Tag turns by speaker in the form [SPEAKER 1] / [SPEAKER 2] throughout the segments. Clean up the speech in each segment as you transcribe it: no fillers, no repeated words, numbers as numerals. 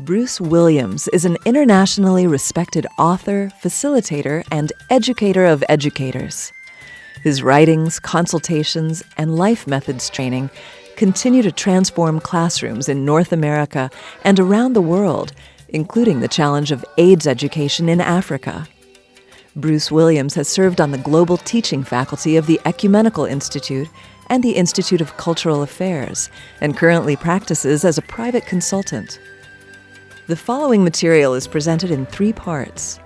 [SPEAKER 1] Bruce Williams is an internationally respected author, facilitator, and educator of educators. His writings, consultations, and life methods training continue to transform classrooms in North America and around the world, including the challenge of AIDS education in Africa. Bruce Williams has served on the global teaching faculty of the Ecumenical Institute and the Institute of Cultural Affairs, and currently practices as a private consultant. The following material is presented in 3 parts.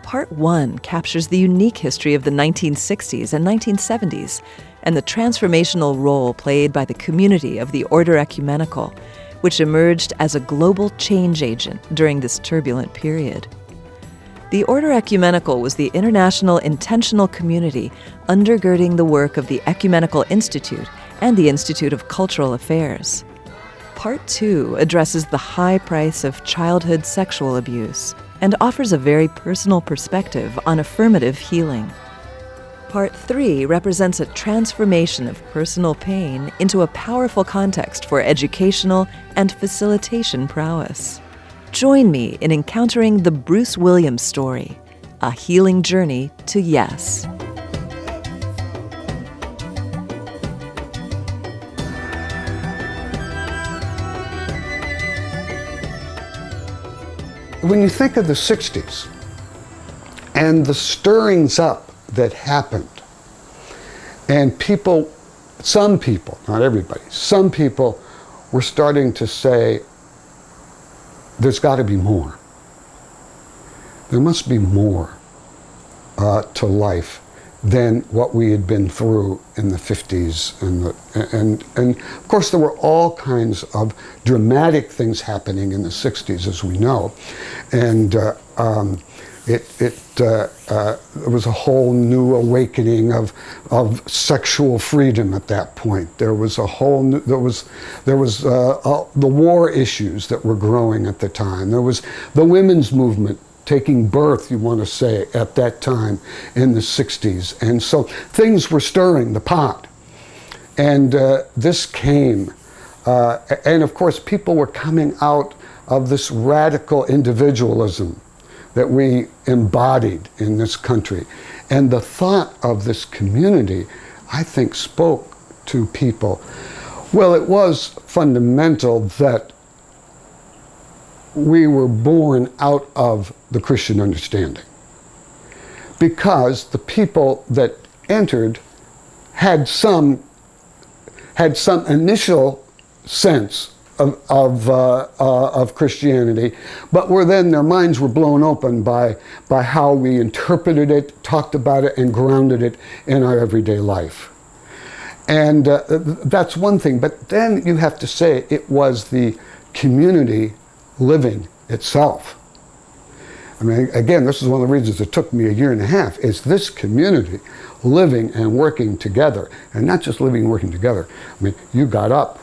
[SPEAKER 1] Part 1 captures the unique history of the 1960s and 1970s and the transformational role played by the community of the Order Ecumenical, which emerged as a global change agent during this turbulent period. The Order Ecumenical was the international intentional community undergirding the work of the Ecumenical Institute and the Institute of Cultural Affairs. Part 2 addresses the high price of childhood sexual abuse and offers a very personal perspective on affirmative healing. Part 3 represents a transformation of personal pain into a powerful context for educational and facilitation prowess. Join me in encountering the Bruce Williams story, a healing journey to yes.
[SPEAKER 2] When you think of the 60s and the stirrings up that happened, and some people, not everybody, some people were starting to say, there's got to be more. There must be more to life than what we had been through in the 50s. And of course there were all kinds of dramatic things happening in the 60s, as we know. And there was a whole new awakening of sexual freedom at that point. There was a whole new, there was the war issues that were growing at the time. There was the women's movement taking birth, you want to say, at that time in the 60s. And so things were stirring the pot. And this came. And of course, people were coming out of this radical individualism that we embodied in this country. And the thought of this community, I think, spoke to people. Well, it was fundamental that we were born out of the Christian understanding, because the people that entered had some initial sense of Christianity, but their minds were blown open by how we interpreted it, talked about it, and grounded it in our everyday life. And that's one thing. But then you have to say it was the community living itself. I mean, again, this is one of the reasons it took me a year and a half, is this community living and working together. And not just living and working together. I mean, you got up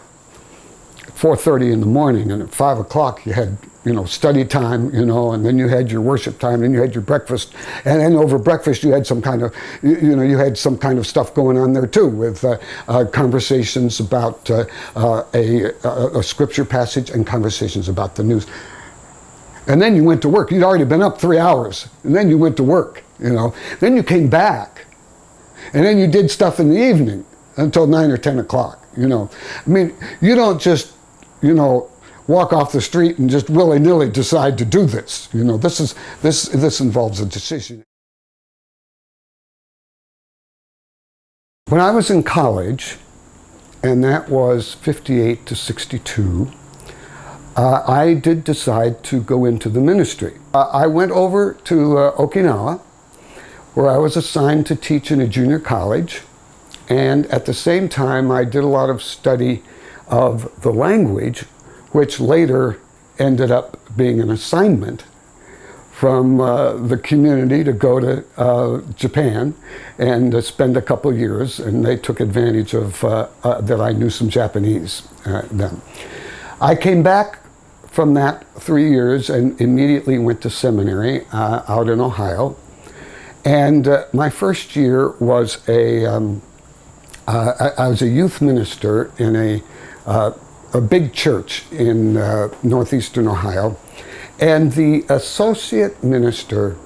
[SPEAKER 2] at 4:30 in the morning, and at 5 o'clock you had, study time, and then you had your worship time, and you had your breakfast, and then over breakfast you had some kind of, you had some kind of stuff going on there too, with conversations about a scripture passage and conversations about the news. And then you went to work. You'd already been up 3 hours, and then you went to work, Then you came back, and then you did stuff in the evening until 9 or 10 o'clock, I mean, you don't just, walk off the street and just willy-nilly decide to do this. This involves a decision. When I was in college, and that was 58 to 62, I did decide to go into the ministry. I went over to Okinawa, where I was assigned to teach in a junior college, and at the same time I did a lot of study of the language, which later ended up being an assignment from the community to go to Japan and spend a couple of years, and they took advantage of that I knew some Japanese then. I came back from that 3 years and immediately went to seminary out in Ohio. And my first year was I was a youth minister in a a big church in northeastern Ohio, and the associate minister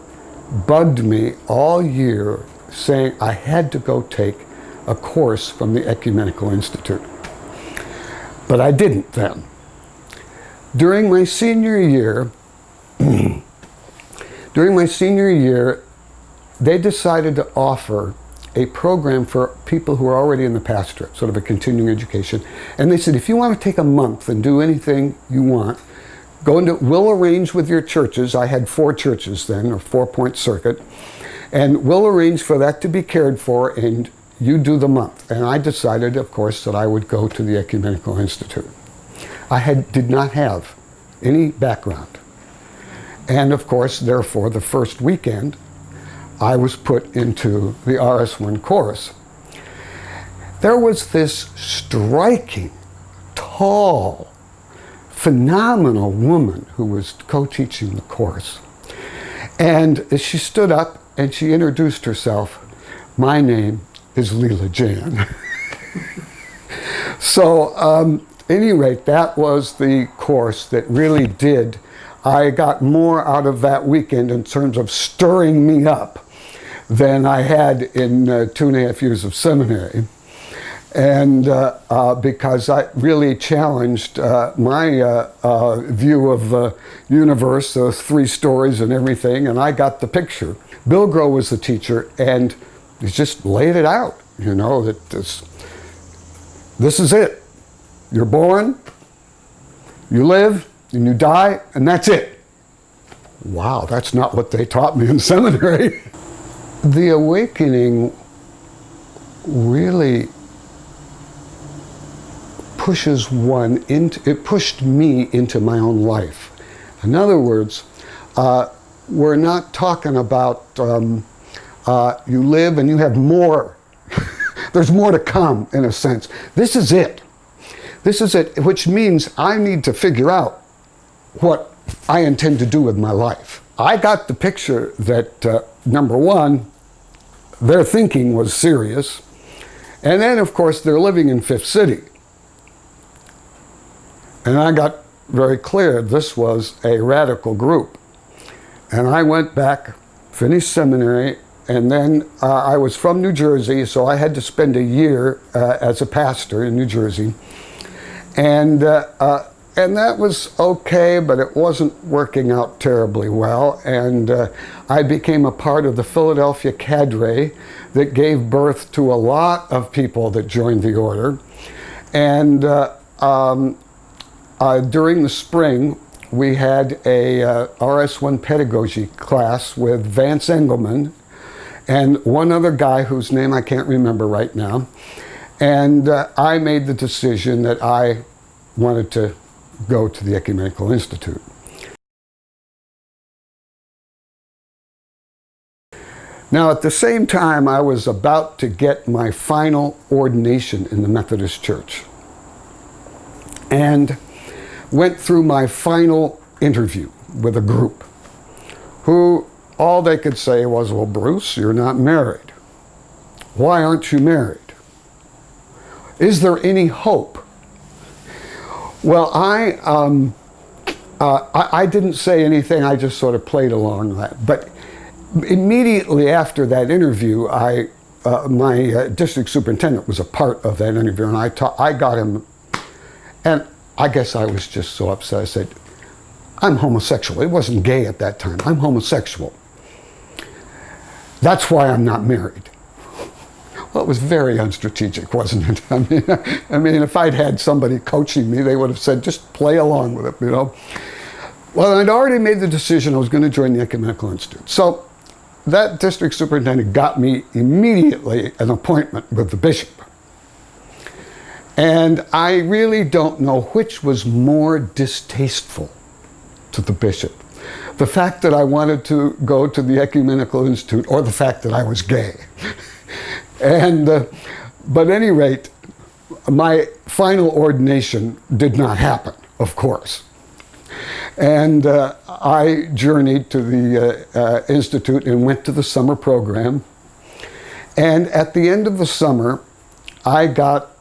[SPEAKER 2] bugged me all year saying I had to go take a course from the Ecumenical Institute. But I didn't then. During my senior year, they decided to offer a program for people who are already in the pastorate, sort of a continuing education. And they said, if you want to take a month and do anything you want, we'll arrange with your churches. I had 4 churches then, or 4-point circuit, and we'll arrange for that to be cared for, and you do the month. And I decided, of course, that I would go to the Ecumenical Institute. I did not have any background. And of course, therefore, the first weekend, I was put into the RS1 course. There was this striking, tall, phenomenal woman who was co-teaching the course. And she stood up and she introduced herself. My name is Leela Jan. So, at any rate, that was the course that really did. I got more out of that weekend in terms of stirring me up than I had in 2.5 years of seminary. And because I really challenged my view of the universe, those 3 stories and everything, and I got the picture. Bill Groh was the teacher, and he just laid it out, you know, that this is it. You're born, you live, and you die, and that's it. Wow, that's not what they taught me in seminary. The awakening really pushes it pushed me into my own life. In other words, we're not talking about you live and you have more. There's more to come, in a sense. This is it. This is it, which means I need to figure out what I intend to do with my life. I got the picture that, number one, their thinking was serious. And then, of course, they're living in Fifth City. And I got very clear this was a radical group. And I went back, finished seminary, and then I was from New Jersey, so I had to spend a year as a pastor in New Jersey. And that was okay, but it wasn't working out terribly well. And I became a part of the Philadelphia cadre that gave birth to a lot of people that joined the order. And during the spring, we had a RS1 pedagogy class with Vance Engelman and one other guy whose name I can't remember right now. And I made the decision that I wanted to go to the Ecumenical Institute. Now, at the same time, I was about to get my final ordination in the Methodist Church and went through my final interview with a group who all they could say was, well, Bruce, you're not married. Why aren't you married? Is there any hope? Well, I didn't say anything. I just sort of played along that. But immediately after that interview, my district superintendent was a part of that interview, and I got him, and I guess I was just so upset. I said, I'm homosexual. It wasn't gay at that time. I'm homosexual. That's why I'm not married. Well, it was very unstrategic, wasn't it? I mean, if I'd had somebody coaching me, they would have said, just play along with it, you know. Well, I'd already made the decision I was going to join the Ecumenical Institute. So that district superintendent got me immediately an appointment with the bishop. And I really don't know which was more distasteful to the bishop. The fact that I wanted to go to the Ecumenical Institute, or the fact that I was gay. And, but at any rate, my final ordination did not happen, of course. And I journeyed to the Institute and went to the summer program. And at the end of the summer, I got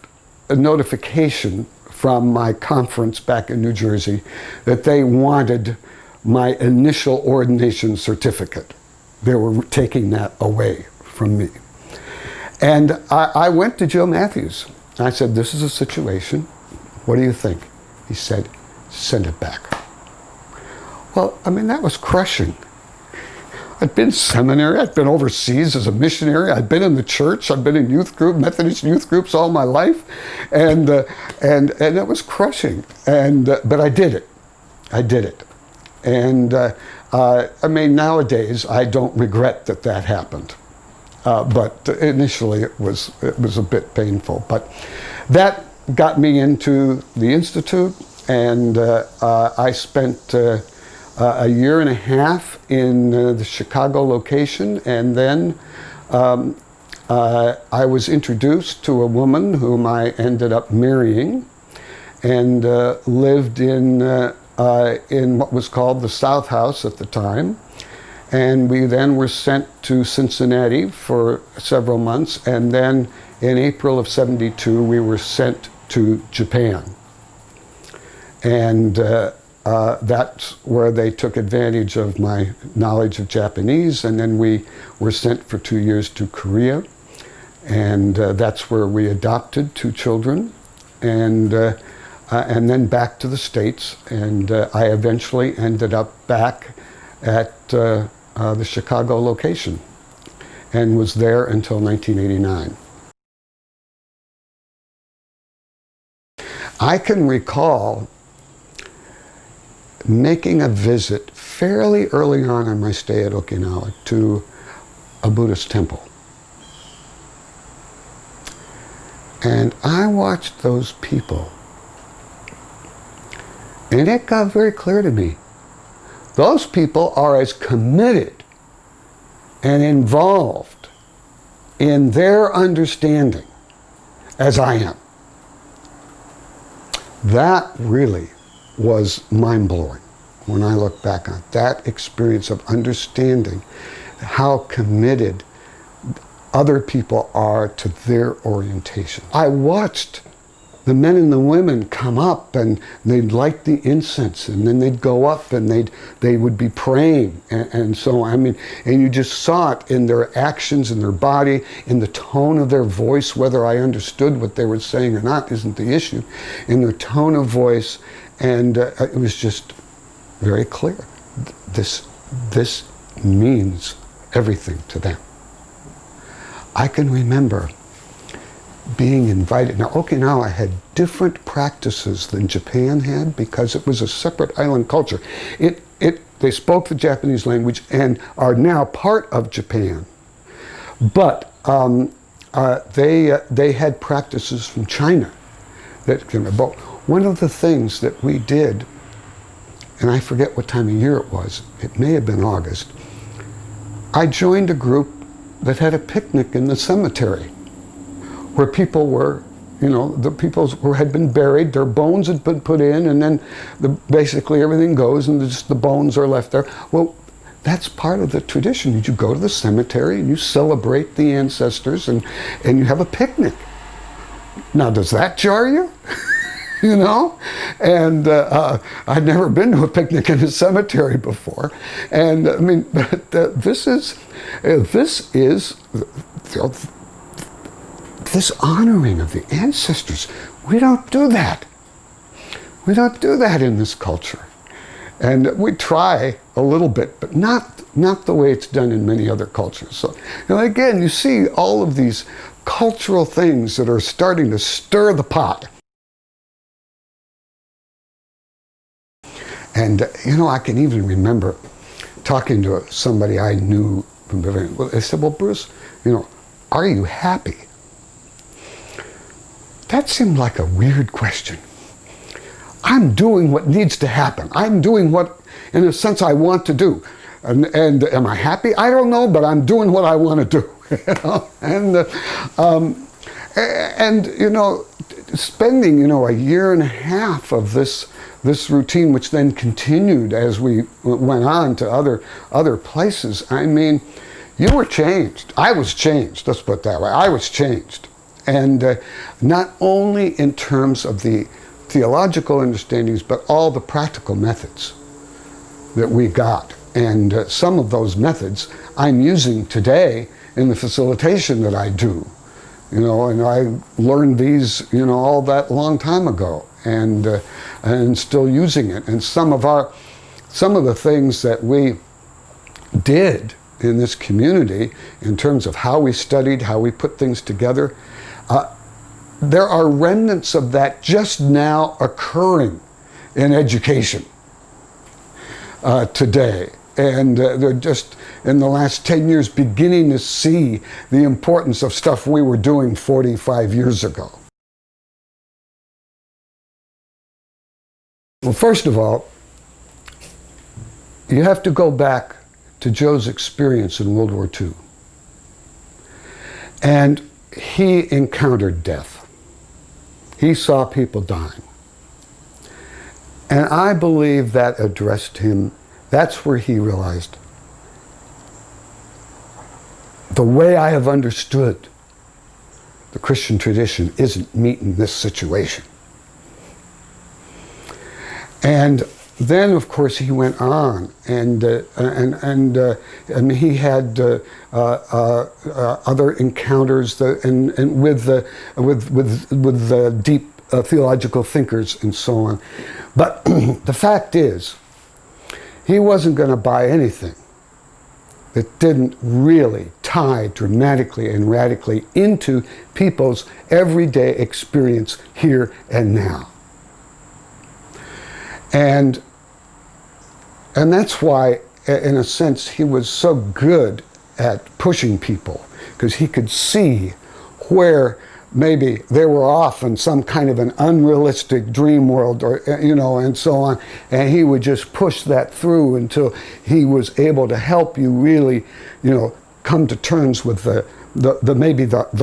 [SPEAKER 2] a notification from my conference back in New Jersey that they wanted my initial ordination certificate. They were taking that away from me. And I went to Joe Matthews. I said, this is a situation. What do you think? He said, send it back. Well, I mean, that was crushing. I'd been seminary, I'd been overseas as a missionary, I'd been in the church, I'd been in youth group, Methodist youth groups all my life, and it was crushing. But I did it. I did it. And I mean, nowadays I don't regret that happened. But initially it was a bit painful. But that got me into the Institute, and I spent a year and a half in the Chicago location, and then I was introduced to a woman whom I ended up marrying, and lived in what was called the South House at the time. And we then were sent to Cincinnati for several months, and then in April of '72 we were sent to Japan. And that's where they took advantage of my knowledge of Japanese, and then we were sent for 2 years to Korea, and that's where we adopted 2 children, and then back to the States, and I eventually ended up back at the Chicago location, and was there until 1989. I can recall making a visit fairly early on in my stay at Okinawa to a Buddhist temple. And I watched those people, and it got very clear to me. Those people are as committed and involved in their understanding as I am. That really was mind-blowing when I look back on it. That experience of understanding how committed other people are to their orientation. I watched the men and the women come up, and they'd light the incense, and then they'd go up and they would be praying, and so on. I mean, and you just saw it in their actions, in their body, in the tone of their voice. Whether I understood what they were saying or not isn't the issue. In their tone of voice, and it was just very clear. This means everything to them. I can remember being invited. Now, Okinawa had different practices than Japan had because it was a separate island culture. They spoke the Japanese language and are now part of Japan. But they had practices from China that came about. One of the things that we did, and I forget what time of year it was, it may have been August, I joined a group that had a picnic in the cemetery where people were, the people who had been buried, their bones had been put in, and then basically everything goes and just the bones are left there. Well, that's part of the tradition. You go to the cemetery and you celebrate the ancestors, and you have a picnic. Now, does that jar you? And I'd never been to a picnic in a cemetery before, and I mean, this honoring of the ancestors. We don't do that. We don't do that in this culture, and we try a little bit, but not the way it's done in many other cultures. So, again, you see all of these cultural things that are starting to stir the pot. And, I can even remember talking to somebody I knew from the very, well, they said, well, Bruce, are you happy? That seemed like a weird question. I'm doing what needs to happen. I'm doing what, in a sense, I want to do. And am I happy? I don't know, but I'm doing what I want to do. Spending, a year and a half of this routine, which then continued as we went on to other places. I mean, you were changed. I was changed. Let's put it that way. I was changed, and not only in terms of the theological understandings, but all the practical methods that we got. And some of those methods I'm using today in the facilitation that I do. And I learned these, all that long time ago, and still using it. And some of the things that we did in this community, in terms of how we studied, how we put things together, there are remnants of that just now occurring in education today. And they're just, in the last 10 years, beginning to see the importance of stuff we were doing 45 years ago. Well, first of all, you have to go back to Joe's experience in World War II. And he encountered death. He saw people dying. And I believe that addressed him. That's where he realized, the way I have understood the Christian tradition isn't meeting this situation. And then, of course, he went on, and he had other encounters with the deep theological thinkers and so on. But the fact is, he wasn't going to buy anything that didn't really tie dramatically and radically into people's everyday experience here and now. And that's why, in a sense, he was so good at pushing people, because he could see where maybe they were off in some kind of an unrealistic dream world, or and so on, and he would just push that through until he was able to help you really, come to terms with the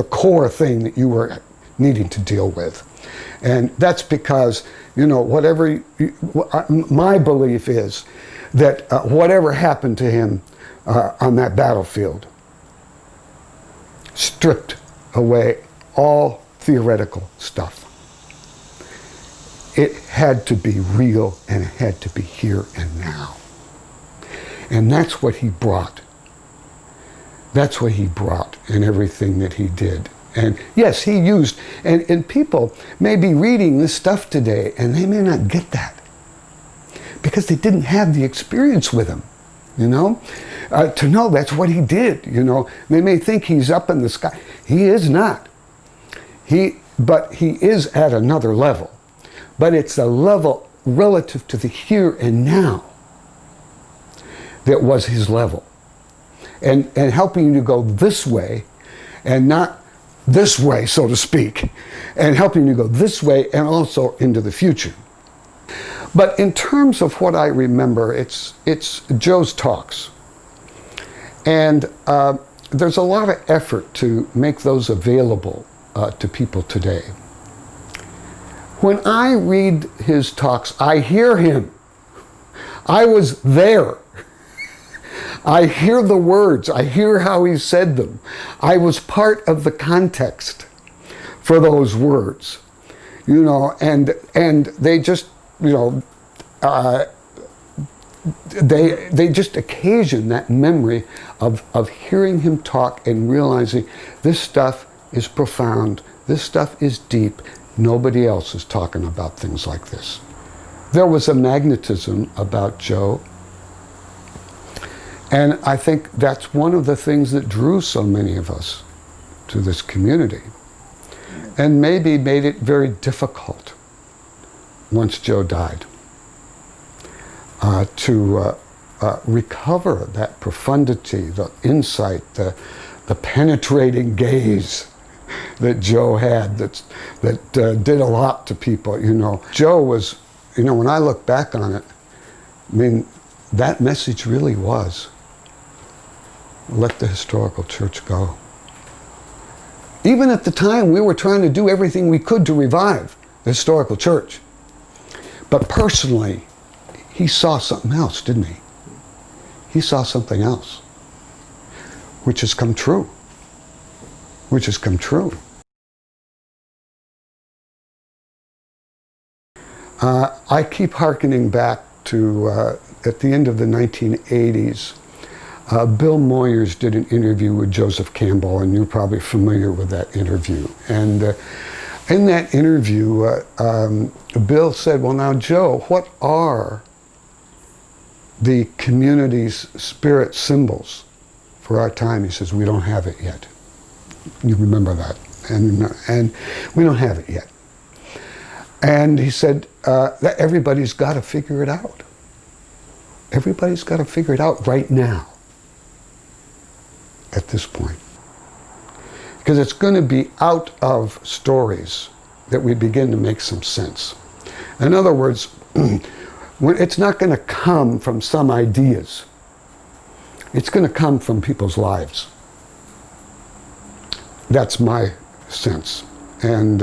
[SPEAKER 2] core thing that you were needing to deal with. And that's because, my belief is that whatever happened to him on that battlefield stripped away all theoretical stuff. It had to be real, and it had to be here and now. And that's what he brought. That's what he brought in everything that he did. And yes, he used, and people may be reading this stuff today, and they may not get that, because they didn't have the experience with him, to know that's what he did, They may think he's up in the sky. He is not. But he is at another level. But it's a level relative to the here and now that was his level. And helping you to go this way, and not this way, so to speak, and helping you to go this way and also into the future. But in terms of what I remember, it's Joe's talks. And there's a lot of effort to make those available to people today. When I read his talks, I hear him. I was there. I hear the words. I hear how he said them. I was part of the context for those words, and they just, they just occasion that memory of hearing him talk and realizing this stuff is profound, this stuff is deep. Nobody else is talking about things like this. There was a magnetism about Joe, and I think that's one of the things that drew so many of us to this community, and maybe made it very difficult once Joe died to recover that profundity, the insight, the penetrating gaze that Joe had that did a lot to people, Joe was, when I look back on it, that message really was, let the historical church go. Even at the time, we were trying to do everything we could to revive the historical church. But personally, he saw something else, didn't he? He saw something else, which has come true. I keep hearkening back to at the end of the 1980s. Bill Moyers did an interview with Joseph Campbell, and you're probably familiar with that interview. And in that interview, Bill said, well, now, Joe, what are the community's spirit symbols for our time? He says, we don't have it yet. You remember that. And we don't have it yet. And he said that everybody's got to figure it out. Everybody's got to figure it out right now, at this point. Because it's going to be out of stories that we begin to make some sense. In other words, it's not going to come from some ideas. It's going to come from people's lives. That's my sense. And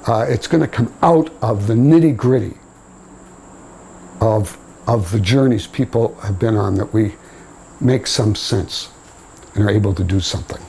[SPEAKER 2] it's going to come out of the nitty-gritty of the journeys people have been on, that we make some sense and are able to do something.